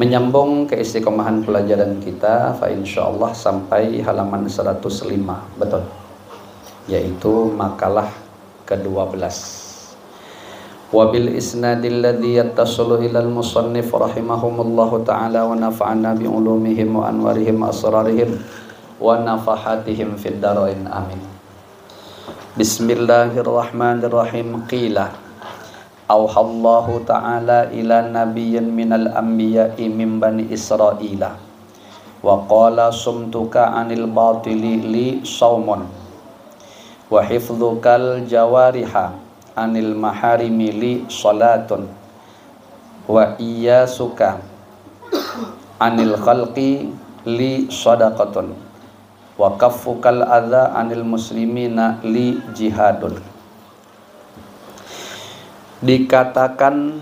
Menyambung keistiqomahan pelajaran kita, fa insyaallah sampai halaman 105, betul. Yaitu makalah ke-12. Wa bil isnadil ladzi yattasilu ilal musannif rahimahumullahu taala wa nafa'ana bi ulumihim wa anwarihim asrarihim wa nafahatihim fid dharain amin. Bismillahirrahmanirrahim. Qila auhallahu ta'ala ila nabiyyin minal anbiya'i min bani Israila wa qala sumtuka anil batili li saumun wa hifdzukal jawariha anil maharimi li salatun wa iyyasuka anil khalqi li sadaqatun wa kaffukal adza anil muslimina li jihadun. Dikatakan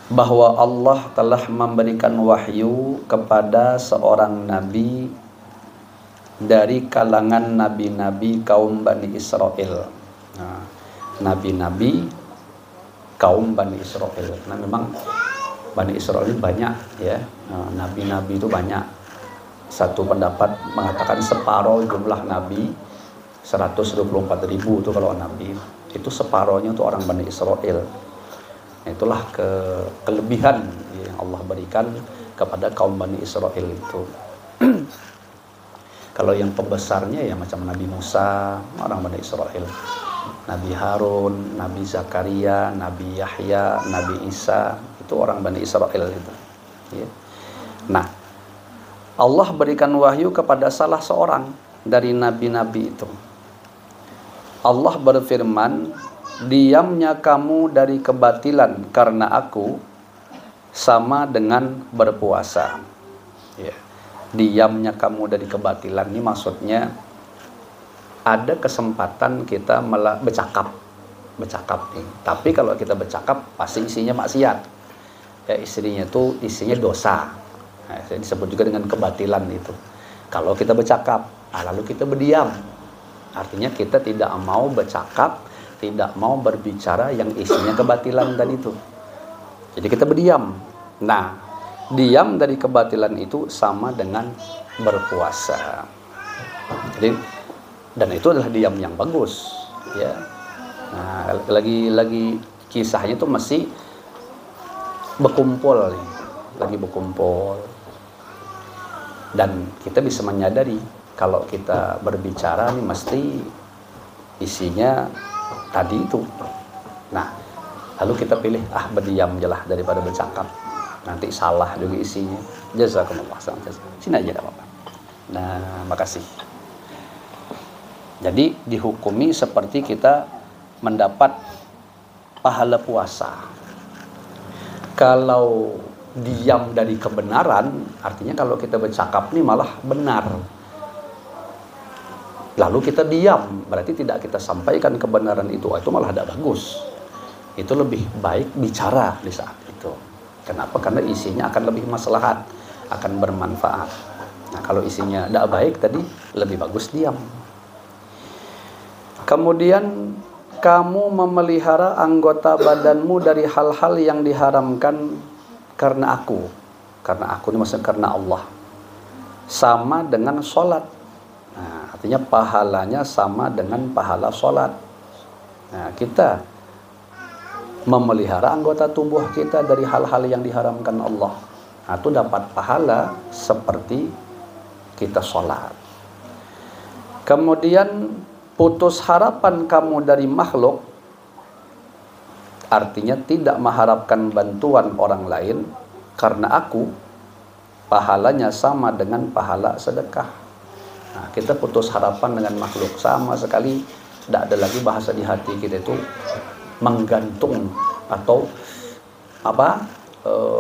bahwa Allah telah memberikan wahyu kepada seorang nabi dari kalangan nabi-nabi kaum Bani Israel. Nah, nabi-nabi kaum Bani Israel. Nah, memang Bani Israel ini banyak ya. Nah, nabi-nabi itu banyak. Satu pendapat mengatakan separuh jumlah nabi, 124.000 itu kalau nabi. Itu separohnya untuk orang Bani Israel. Itulah kelebihan yang Allah berikan kepada kaum Bani Israel itu. Kalau yang pembesarnya ya macam Nabi Musa, orang Bani Israel, Nabi Harun, Nabi Zakaria, Nabi Yahya, Nabi Isa, itu orang Bani Israel itu. Ya. Nah, Allah berikan wahyu kepada salah seorang dari nabi-nabi itu. Allah berfirman, diamnya kamu dari kebatilan karena aku sama dengan berpuasa. Ya. Diamnya kamu dari kebatilan ini maksudnya ada kesempatan kita bercakap nih. Tapi kalau kita bercakap pasti isinya maksiat. Ya, isinya dosa. Nah, disebut juga dengan kebatilan itu. Kalau kita bercakap, lalu kita berdiam. Artinya kita tidak mau bercakap, tidak mau berbicara yang isinya kebatilan dan itu. Jadi kita berdiam. Nah, diam dari kebatilan itu sama dengan berpuasa. Jadi, dan itu adalah diam yang bagus, ya. Nah, lagi kisahnya itu masih berkumpul nih, lagi berkumpul. Dan kita bisa menyadari kalau kita berbicara nih mesti isinya tadi itu. Nah, lalu kita pilih berdiam aja lah daripada bercakap. Nanti salah juga isinya. Jazakumullah. Sini aja enggak apa-apa. Nah, makasih. Jadi dihukumi seperti kita mendapat pahala puasa. Kalau diam dari kebenaran, artinya kalau kita bercakap nih malah benar. Lalu kita diam, berarti tidak kita sampaikan kebenaran itu malah tidak bagus. Itu lebih baik bicara di saat itu. Kenapa? Karena isinya akan lebih maslahat, akan bermanfaat. Nah, kalau isinya tidak baik tadi, lebih bagus diam. Kemudian kamu memelihara anggota badanmu dari hal-hal yang diharamkan karena aku. Karena aku ini maksudnya karena Allah. Sama dengan sholat. Nah, artinya pahalanya sama dengan pahala sholat. Nah, kita memelihara anggota tubuh kita dari hal-hal yang diharamkan Allah. Nah, itu dapat pahala seperti kita sholat. Kemudian putus harapan kamu dari makhluk, artinya tidak mengharapkan bantuan orang lain karena aku, pahalanya sama dengan pahala sedekah. Nah, kita putus harapan dengan makhluk, sama sekali tidak ada lagi bahasa di hati kita itu menggantung atau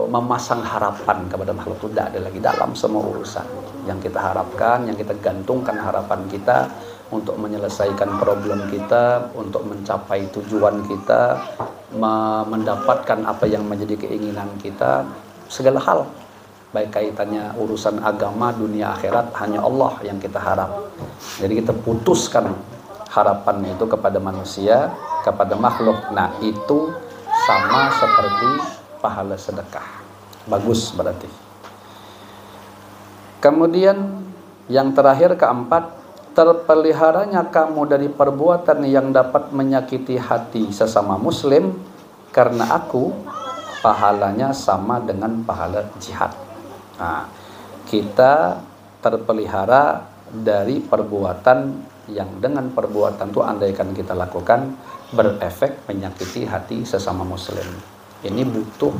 memasang harapan kepada makhluk. Itu tidak ada lagi dalam semua urusan. Yang kita harapkan, yang kita gantungkan harapan kita untuk menyelesaikan problem kita, untuk mencapai tujuan kita, mendapatkan apa yang menjadi keinginan kita, segala hal. Baik kaitannya urusan agama, dunia, akhirat, hanya Allah yang kita harap. Jadi kita putuskan harapan itu kepada manusia, kepada makhluk. Nah, itu sama seperti pahala sedekah. Bagus berarti. Kemudian yang terakhir keempat, terpeliharanya kamu dari perbuatan yang dapat menyakiti hati sesama muslim, karena aku pahalanya sama dengan pahala jihad. Nah, kita terpelihara dari perbuatan yang dengan perbuatan itu andaikan kita lakukan berefek menyakiti hati sesama muslim. Ini butuh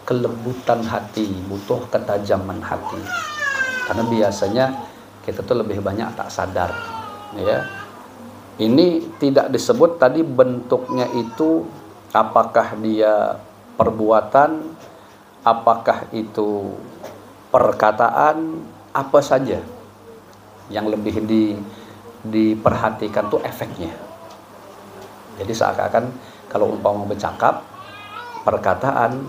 kelembutan hati, butuh ketajaman hati. Karena biasanya kita tuh lebih banyak tak sadar, ya. Ini tidak disebut tadi bentuknya itu, apakah dia perbuatan, apakah itu perkataan, apa saja. Yang lebih diperhatikan tuh efeknya. Jadi seakan-akan kalau umpama bercakap, perkataan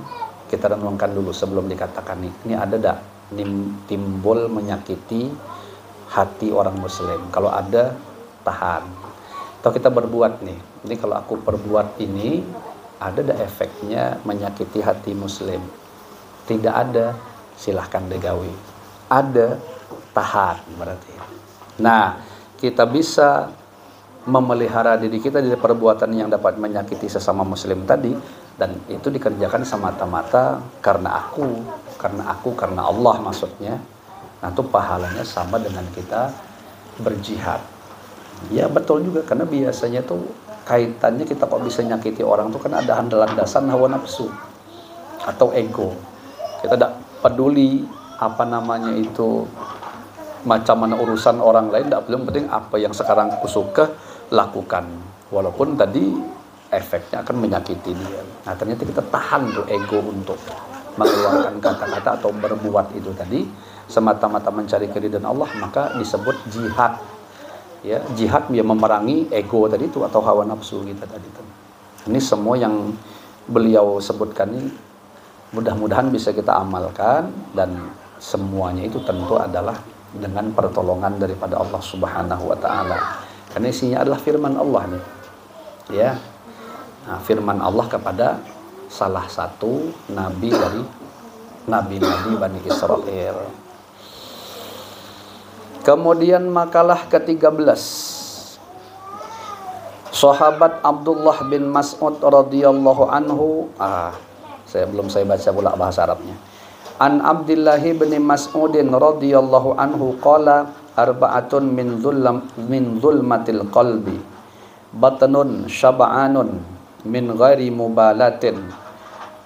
kita renungkan dulu sebelum dikatakan ini ada tak timbul menyakiti hati orang muslim. Kalau ada, tahan. Atau kita berbuat nih, ini kalau aku perbuat ini ada dah efeknya menyakiti hati muslim. Tidak ada, silahkan digawi. Ada, tahan berarti. Nah, kita bisa memelihara diri kita dari perbuatan yang dapat menyakiti sesama muslim tadi, dan itu dikerjakan semata-mata karena Allah maksudnya. Nah, itu pahalanya sama dengan kita berjihad. Ya betul juga, karena biasanya tuh kaitannya kita kok bisa nyakiti orang tuh kan ada landasan hawa nafsu atau ego. Kita tidak peduli apa namanya itu, macam mana urusan orang lain, tidak belum penting apa yang sekarang aku suka lakukan, walaupun tadi efeknya akan menyakiti dia. Nah, ternyata kita tahan tuh ego untuk mengeluarkan kata-kata atau berbuat itu tadi semata-mata mencari keridhaan Allah, maka disebut jihad. Ya, jihad dia memerangi ego tadi itu atau hawa nafsu kita tadi itu. Ini semua yang beliau sebutkan ini mudah-mudahan bisa kita amalkan, dan semuanya itu tentu adalah dengan pertolongan daripada Allah Subhanahu wa taala. Karena isinya adalah firman Allah nih. Ya. Nah, firman Allah kepada salah satu nabi dari nabi-nabi Bani Israel. Kemudian makalah ke-13. Sahabat Abdullah bin Mas'ud radhiyallahu anhu, saya baca pula bahasa Arabnya. An Abdullah bin Mas'udin radhiyallahu anhu qala arba'atun min zulmatil qalbi batnun syab'anun min ghairi mubalatin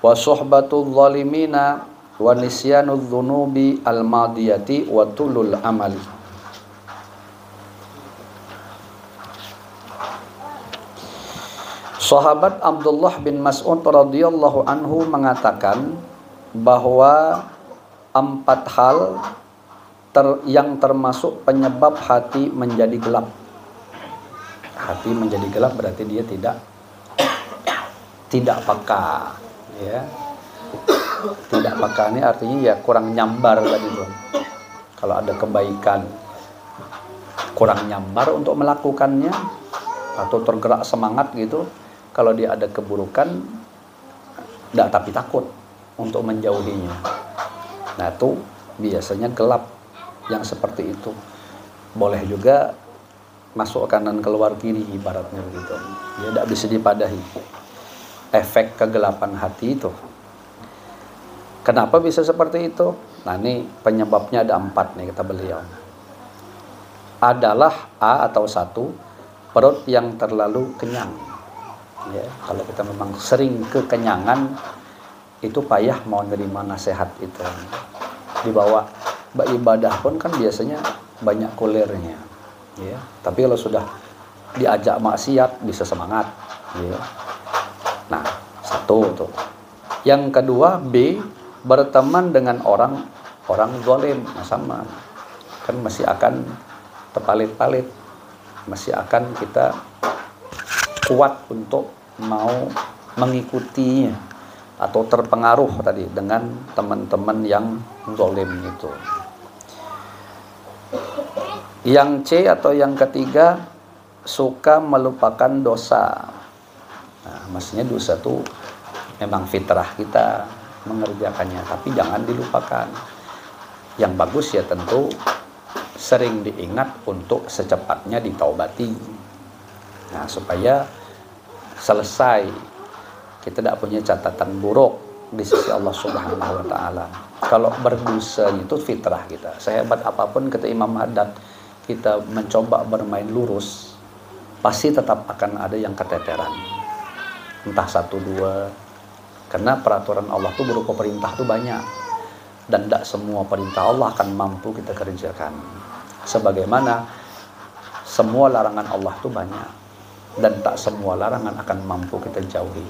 wa suhbatul zalimina wa nisyanudz dzunubi al madiyati wa tulul amali. Sahabat Abdullah bin Mas'ud radhiyallahu anhu mengatakan bahwa 4 hal yang termasuk penyebab hati menjadi gelap. Hati menjadi gelap berarti dia tidak peka, ya. Tidak peka ini artinya ya kurang nyambar tadi tuh. Kalau ada kebaikan kurang nyambar untuk melakukannya atau tergerak semangat gitu. Kalau dia ada keburukan tidak, tapi takut untuk menjauhinya. Nah, itu biasanya gelap yang seperti itu. Boleh juga masuk kanan keluar kiri ibaratnya begitu. Dia tidak bisa dipadahi. Efek kegelapan hati itu. Kenapa bisa seperti itu? Nah, ini penyebabnya ada 4 nih kata beliau. Adalah A atau 1, perut yang terlalu kenyang. Ya, kalau kita memang sering kekenyangan, itu payah mau nerima nasihat itu. Dibawa ibadah pun kan biasanya banyak kulernya, ya. Tapi kalau sudah diajak maksiat bisa semangat, ya. Nah, 1 tuh. Yang kedua B, berteman dengan orang zalim. Nah, sama kan masih akan terpalit-palit, masih akan kita kuat untuk mau mengikutinya atau terpengaruh tadi dengan teman-teman yang zalim itu. Yang C atau yang ketiga, suka melupakan dosa. Nah, maksudnya dosa itu memang fitrah kita, mengerjakannya, tapi jangan dilupakan. Yang bagus ya tentu sering diingat untuk secepatnya ditaubati. Nah, supaya selesai, kita tidak punya catatan buruk di sisi Allah Subhanahu wa taala. Kalau berdosa itu fitrah kita. Sehebat apapun kata Imam Haddad, kita mencoba bermain lurus, pasti tetap akan ada yang keteteran. Entah satu dua. Karena peraturan Allah itu berupa perintah itu banyak. Dan tidak semua perintah Allah akan mampu kita kerjakan. Sebagaimana semua larangan Allah itu banyak. Dan tak semua larangan akan mampu kita jauhi.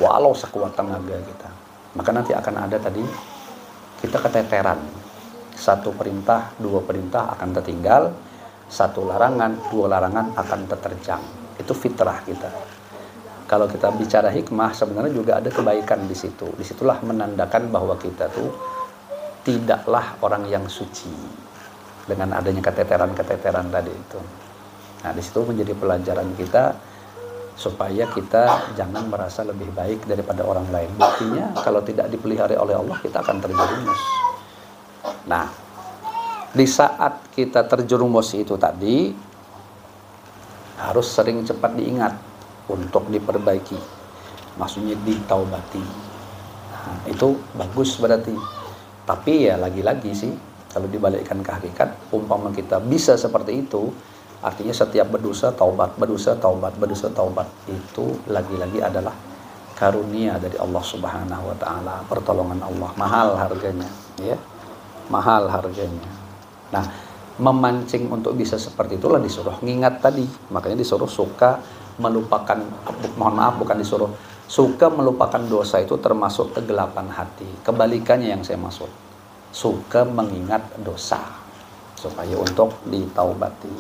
Walau sekuat tenaga kita. Maka nanti akan ada tadi, kita keteteran. Satu perintah, dua perintah akan tertinggal. Satu larangan, dua larangan akan terterjang. Itu fitrah kita. Kalau kita bicara hikmah, sebenarnya juga ada kebaikan di situ. Disitulah menandakan bahwa kita tuh tidaklah orang yang suci dengan adanya keteteran-keteteran tadi itu. Nah, di situ menjadi pelajaran kita supaya kita jangan merasa lebih baik daripada orang lain. Buktinya kalau tidak dipelihara oleh Allah, kita akan terjerumus. Nah, di saat kita terjerumus itu tadi harus sering cepat diingat untuk diperbaiki, maksudnya ditaubati. Nah, itu bagus berarti. Tapi ya lagi-lagi sih, kalau dibalikkan ke hakikat, umpama kita bisa seperti itu, artinya setiap berdosa taubat, berdosa taubat, berdosa taubat, itu lagi-lagi adalah karunia dari Allah Subhanahu wa taala, pertolongan Allah, mahal harganya, ya. Mahal harganya. Nah, memancing untuk bisa seperti itulah disuruh ngingat tadi. Makanya disuruh suka melupakan, mohon maaf bukan disuruh, suka melupakan dosa itu termasuk kegelapan hati. Kebalikannya yang saya maksud, suka mengingat dosa supaya untuk ditaubati.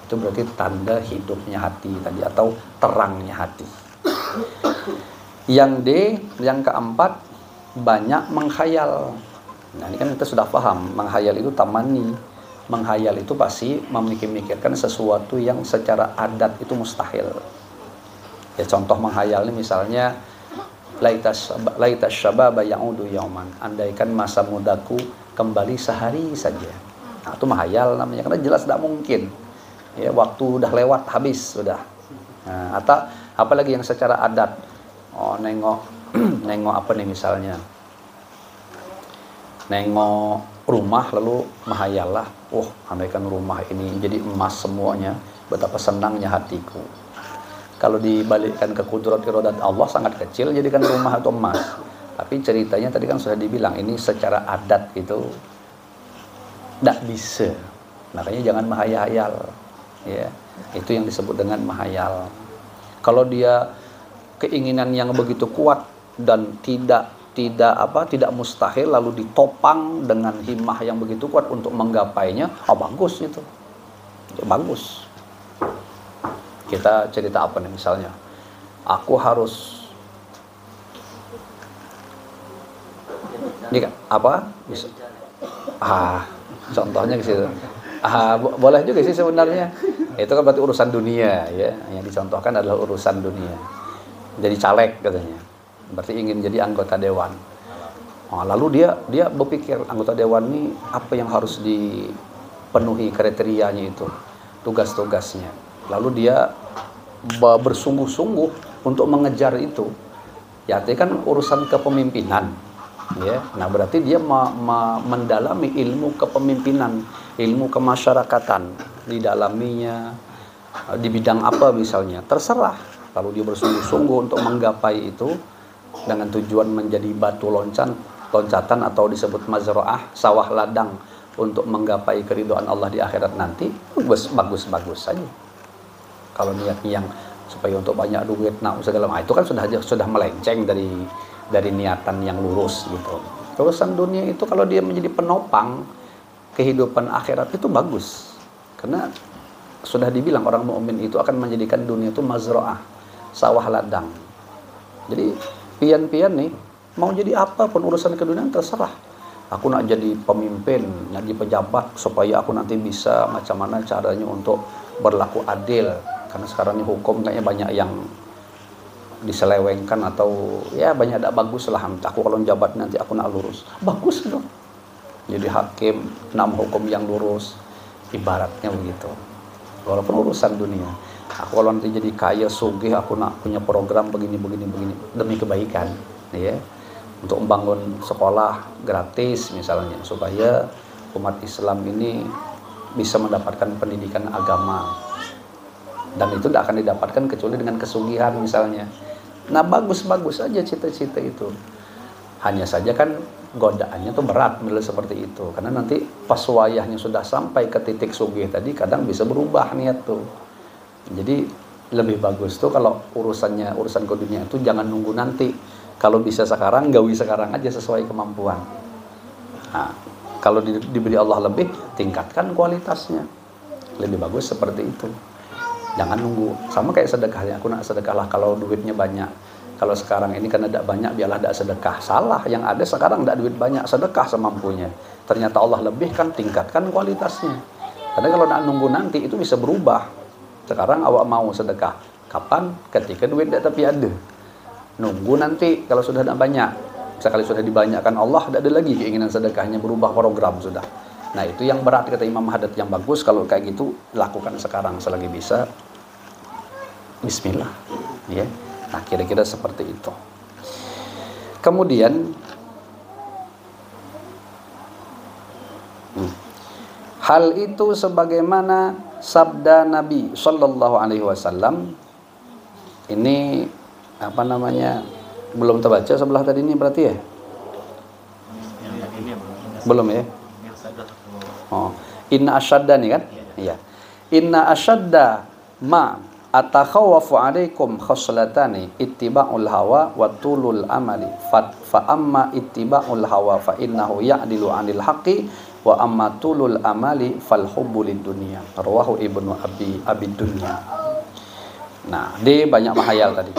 Itu berarti tanda hidupnya hati tadi, atau terangnya hati. Yang D, yang keempat, banyak menghayal. Nah, ini kan kita sudah paham, menghayal itu tamani. Menghayal itu pasti memikirkan sesuatu yang secara adat itu mustahil. Ya, contoh menghayal ini misalnya laitas syababa ya'udu yauman, andaikan masa mudaku kembali sehari saja. Nah, itu menghayal namanya, karena jelas tidak mungkin. Ya, waktu udah lewat, habis sudah. Nah, atau apalagi yang secara adat, nengok apa nih misalnya, nengok rumah lalu menghayallah, andaikan rumah ini jadi emas semuanya, betapa senangnya hatiku. Kalau dibalikkan ke kudrat iradat Allah sangat kecil jadikan rumah atau emas. Tapi ceritanya tadi kan sudah dibilang, ini secara adat itu tidak bisa. Makanya jangan menghayal. Ya, itu yang disebut dengan menghayal. Kalau dia keinginan yang begitu kuat dan tidak mustahil lalu ditopang dengan himmah yang begitu kuat untuk menggapainya, bagus itu. Ya, bagus. Kita cerita apa nih misalnya, aku harus ini apa bisa, contohnya ke situ. Boleh juga sih sebenarnya. Itu kan berarti urusan dunia, ya. Yang dicontohkan adalah urusan dunia. Jadi caleg katanya. Berarti ingin jadi anggota dewan. Lalu dia berpikir, anggota dewan ini apa yang harus dipenuhi kriterianya itu, tugas-tugasnya. Lalu dia bersungguh-sungguh untuk mengejar itu. Ya, itu kan urusan kepemimpinan. Ya, nah berarti dia mendalami ilmu kepemimpinan, ilmu kemasyarakatan, didalaminya di bidang apa misalnya, terserah. Lalu dia bersungguh-sungguh untuk menggapai itu dengan tujuan menjadi batu loncatan atau disebut mazra'ah, sawah ladang untuk menggapai keridhaan Allah di akhirat nanti, bagus saja. Kalau niatnya yang supaya untuk banyak duit, segala macam, itu kan sudah melenceng dari niatan yang lurus gitu. Urusan dunia itu kalau dia menjadi penopang kehidupan akhirat itu bagus. Karena sudah dibilang orang mukmin itu akan menjadikan dunia itu mazra'ah, sawah ladang. Jadi pian-pian nih mau jadi apapun urusan keduniaan terserah. Aku nak jadi pemimpin, nak jadi pejabat supaya aku nanti bisa macam mana caranya untuk berlaku adil. Karena sekarang ini hukum kayaknya banyak yang diselewengkan atau ya banyak tidak bagus lah. Aku kalau jabat nanti aku nak lurus, bagus dong. Jadi hakim, enam hukum yang lurus, ibaratnya begitu. Walaupun urusan dunia, aku kalau nanti jadi kaya sugih, aku nak punya program begini demi kebaikan, ya, untuk membangun sekolah gratis misalnya supaya umat Islam ini bisa mendapatkan pendidikan agama. Dan itu tidak akan didapatkan kecuali dengan kesugihan misalnya. Nah bagus-bagus aja cita-cita itu. Hanya saja kan godaannya tuh berat bila seperti itu. Karena nanti pas wayahnya sudah sampai ke titik sugih tadi, kadang bisa berubah niat tuh. Jadi lebih bagus tuh kalau urusan ke dunia itu jangan nunggu nanti. Kalau bisa sekarang, gawi sekarang aja sesuai kemampuan. Nah, kalau diberi Allah lebih, tingkatkan kualitasnya. Lebih bagus seperti itu. Jangan nunggu. Sama kayak sedekahnya. Aku nak sedekah lah kalau duitnya banyak. Kalau sekarang ini karena tidak banyak, biarlah tidak sedekah. Salah. Yang ada sekarang tidak duit banyak, sedekah semampunya. Ternyata Allah lebih kan, tingkatkan kualitasnya. Karena kalau nak nunggu nanti, itu bisa berubah. Sekarang awak mau sedekah. Kapan? Ketika duit tidak tapi ada. Nunggu nanti kalau sudah tidak banyak. Sekali sudah dibanyakkan Allah, tidak ada lagi keinginan sedekahnya, berubah program sudah. Nah itu yang berat, kata Imam Haddad. Yang bagus kalau kayak gitu lakukan sekarang selagi bisa. Bismillah, ya. Nah kira-kira seperti itu. Kemudian hal itu sebagaimana sabda Nabi Shallallahu Alaihi Wasallam. Ini apa namanya, belum terbaca sebelah tadi ini berarti ya? Belum ya? Oh, inna asyadda nih kan? Iya. Inna asyadda ma atakhawafu alaikum khoslatani ittiba'ul hawa wa tulul amali fa amma ittiba'ul hawa fa innahu ya'dilu 'anil haqqi wa amma tulul amali fal hubbu lid dunya. Rawahu Ibnu Abi Dunya. Nah, dia banyak mahayal tadi.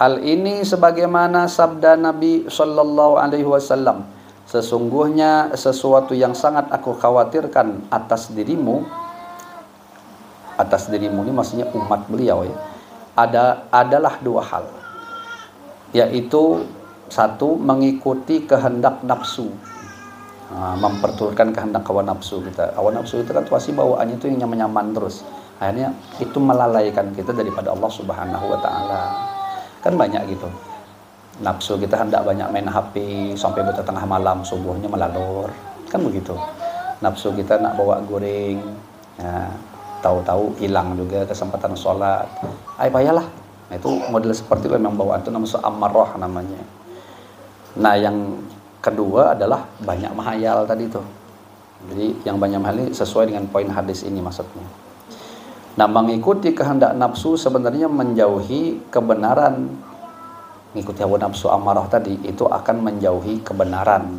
Hal ini sebagaimana sabda Nabi sallallahu alaihi wasallam, sesungguhnya sesuatu yang sangat aku khawatirkan atas dirimu ini maksudnya umat beliau ya, adalah dua hal, yaitu satu, mengikuti kehendak nafsu, memperturutkan kehendak hawa nafsu kita. Hawa nafsu itu kan pasti bawaannya itu yang nyaman-nyaman terus, akhirnya itu melalaikan kita daripada Allah Subhanahu wa Ta'ala. Kan banyak gitu, nafsu kita hendak banyak main HP sampai tengah malam, subuhnya melalur, kan begitu. Nafsu kita nak bawa goreng, ya, tahu-tahu hilang juga kesempatan sholat. Payahlah. Nah, itu model seperti itu memang bawaan itu namanya amarrah namanya. Nah yang kedua adalah banyak mahayal tadi tuh. Jadi yang banyak mahayal ini sesuai dengan poin hadis ini maksudnya. Nah mengikuti kehendak nafsu sebenarnya menjauhi kebenaran. Mengikuti hawa nafsu amarah tadi itu akan menjauhi kebenaran.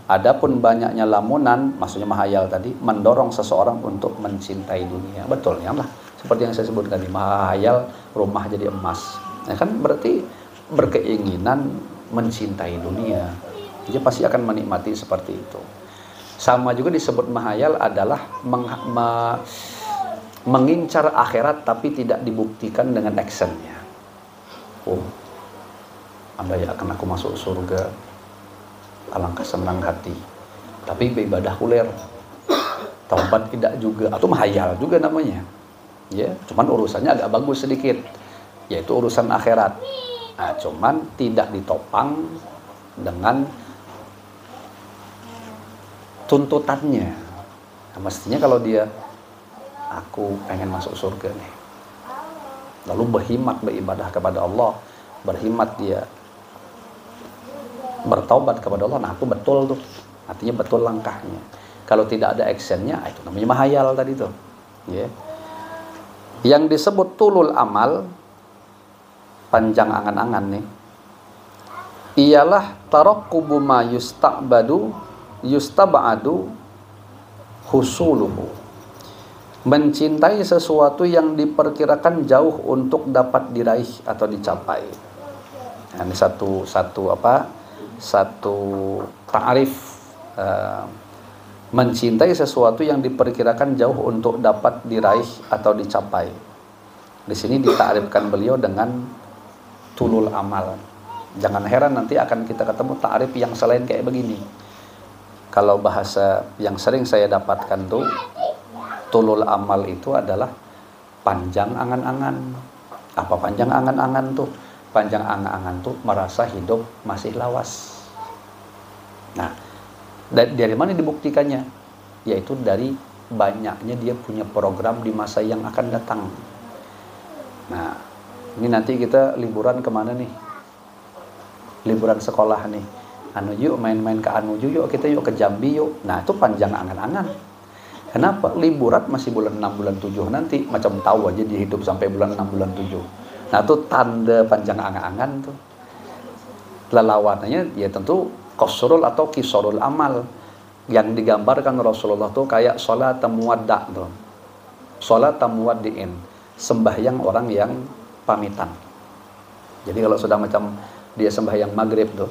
Adapun banyaknya lamunan, maksudnya mahayal tadi, mendorong seseorang untuk mencintai dunia. Betul ya lah. Seperti yang saya sebut tadi, mahayal rumah jadi emas. Nah, kan berarti berkeinginan mencintai dunia. Dia pasti akan menikmati seperti itu. Sama juga disebut mahayal adalah mengincar akhirat tapi tidak dibuktikan dengan actionnya. Oh, andai akan aku masuk surga, alangkah senang hati, tapi beribadah kuler, taubat tidak juga, atau mahayal juga namanya, ya. Cuman urusannya agak bagus sedikit, yaitu urusan akhirat. Nah, cuman tidak ditopang dengan tuntutannya. Nah, mestinya kalau dia, aku pengen masuk surga nih, lalu berhimmat beribadah kepada Allah, berhimmat dia bertaubat kepada Allah, nah itu betul tuh, artinya betul langkahnya. Kalau tidak ada actionnya, itu namanya mahayal tadi tuh, ya. Yang disebut tulul amal, panjang angan-angan nih, ialah tarakkubu ma yustaba'adu husuluhu, mencintai sesuatu yang diperkirakan jauh untuk dapat diraih atau dicapai. Nah, ini satu ta'rif, mencintai sesuatu yang diperkirakan jauh untuk dapat diraih atau dicapai. Di sini ditakrifkan beliau dengan tulul amal. Jangan heran nanti akan kita ketemu ta'rif yang selain kayak begini. Kalau bahasa yang sering saya dapatkan tuh, tulul amal itu adalah panjang angan-angan. Apa panjang angan-angan tuh? Panjang angan-angan tuh merasa hidup masih lawas. Nah, dari mana dibuktikannya? Yaitu dari banyaknya dia punya program di masa yang akan datang. Nah, ini nanti kita liburan kemana nih? Liburan sekolah nih. Yuk main-main ke yuk kita yuk ke Jambi yuk. Nah, itu panjang angan-angan. Kenapa? Liburan masih bulan 6, bulan 7 nanti. Macam tahu aja dia hidup sampai bulan 6, bulan 7. Nah, itu tanda panjang angan-angan tuh. Lelawanannya ya tentu qasrul atau qisarul amal. Yang digambarkan Rasulullah tuh kayak sholat muwadda tuh. Sholat muwaddiin. Sembahyang orang yang pamitan. Jadi kalau sudah macam dia sembahyang maghrib tuh,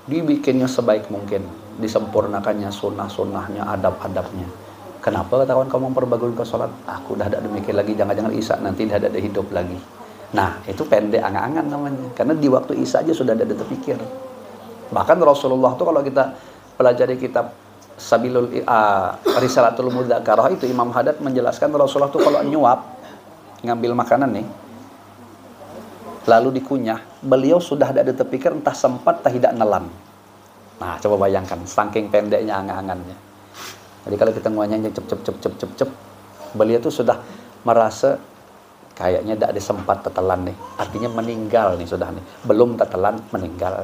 dibikinnya sebaik mungkin, disempurnakannya sunnah-sunnahnya, adab-adabnya. Kenapa kata kawan kamu memperbagus ke sholat? Aku dah ada mikir lagi, jangan-jangan isya nanti dah ada hidup lagi. Nah, itu pendek angan-angan namanya. Karena di waktu isya aja sudah ada terpikir. Bahkan Rasulullah tuh kalau kita pelajari kitab Risalatul Mudzakarah itu, Imam Haddad menjelaskan Rasulullah tuh kalau nyuap, ngambil makanan nih, lalu dikunyah, beliau sudah ada terpikir entah sempat tak tidak nelan. Nah, coba bayangkan saking pendeknya angan-angannya. Jadi kalau kita nguanyanya cep, beliau tuh sudah merasa kayaknya tidak ada sempat tetelan nih. Artinya meninggal nih sudah nih. Belum tetelan, meninggal.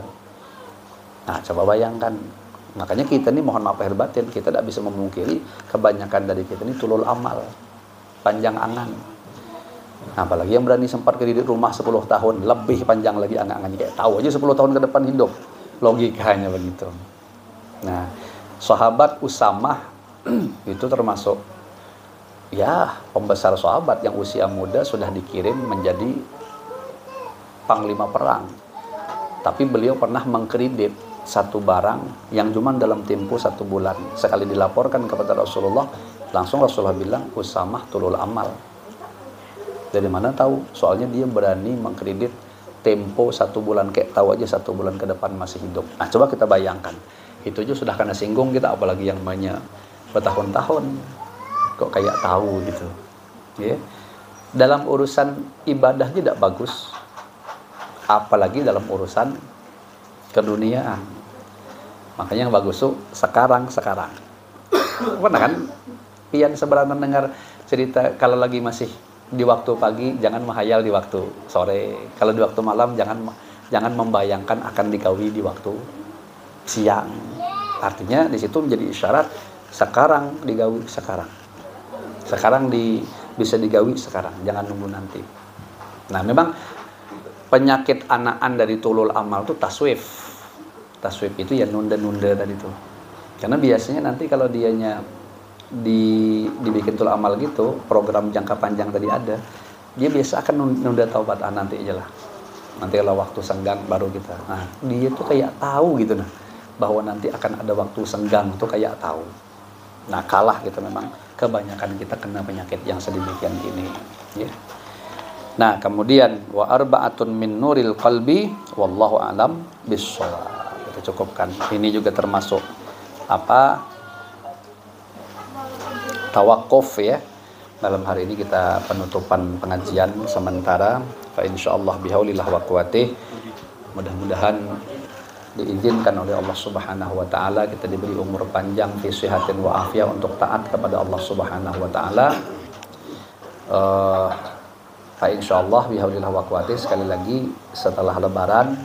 Nah, coba bayangkan. Makanya kita nih mohon maaf lahir batin, kita tidak bisa memungkiri kebanyakan dari kita ini tulul amal, panjang angan. Nah, apalagi yang berani sempat ke rumah 10 tahun, lebih panjang lagi angan-angannya. Kayak tahu aja 10 tahun ke depan hidup. Logikanya begitu. Nah, sahabat Usamah itu termasuk ya pembesar sahabat yang usia muda sudah dikirim menjadi panglima perang. Tapi beliau pernah mengkredit satu barang yang cuma dalam tempo 1 bulan. Sekali dilaporkan kepada Rasulullah, langsung Rasulullah bilang, Usamah tulul amal. Dari mana tahu? Soalnya dia berani mengkredit tempo 1 bulan, kayak tahu aja 1 bulan ke depan masih hidup. Nah, coba kita bayangkan. Itu aja sudah kena singgung kita, apalagi yang banyak bertahun-tahun kok kayak tahu gitu. Ya. Dalam urusan ibadah tidak bagus, apalagi dalam urusan keduniaan. Makanya yang bagus tuh sekarang. Pernah kan pian seberatan dengar cerita kalau lagi masih di waktu pagi jangan menghayal di waktu sore. Kalau di waktu malam jangan membayangkan akan digawi di waktu siang. Artinya di situ menjadi isyarat sekarang digawi sekarang. Sekarang bisa digawi sekarang, jangan nunggu nanti. Nah, memang penyakit anakan dari tulul amal itu taswif. Taswif itu ya nunda-nunda tadi itu. Karena biasanya nanti kalau dianya dibikin tulul amal gitu, program jangka panjang tadi ada, dia biasa akan nunda taubat nanti aja lah. Nanti kalau waktu senggang baru kita. Nah, dia tuh kayak tahu gitu nah, bahwa nanti akan ada waktu senggang tuh kayak tahu. Nah, kalah gitu memang kebanyakan kita kena penyakit yang sedemikian ini, ya. Nah, kemudian wa arba'atun min nuril qalbi wallahu a'lam bissawab. Kita cukupkan. Ini juga termasuk tawakuf ya. Dalam hari ini kita penutupan pengajian sementara. Fa insyaallah bihaulillah wa quwwatih. Mudah-mudahan diizinkan oleh Allah Subhanahu wa taala kita diberi umur panjang fi sihatin wa afiyah untuk taat kepada Allah Subhanahu wa taala. Fa insyaallah bihaulillah wa quwwatih, sekali lagi setelah lebaran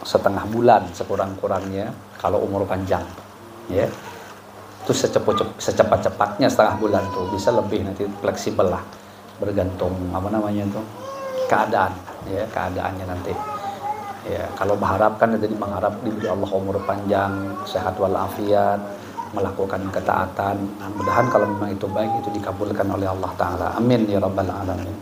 setengah bulan sekurang-kurangnya kalau umur panjang ya. Itu secepat-cepatnya setengah bulan tuh, bisa lebih nanti fleksibel lah. Bergantung keadaan ya, keadaannya nanti. Ya, kalau mengharapkan jadi mengharap diberi Allah umur panjang, sehat walafiat, melakukan ketaatan. Nah, mudah-mudahan kalau memang itu baik itu dikabulkan oleh Allah Ta'ala. Amin ya rabbal alamin.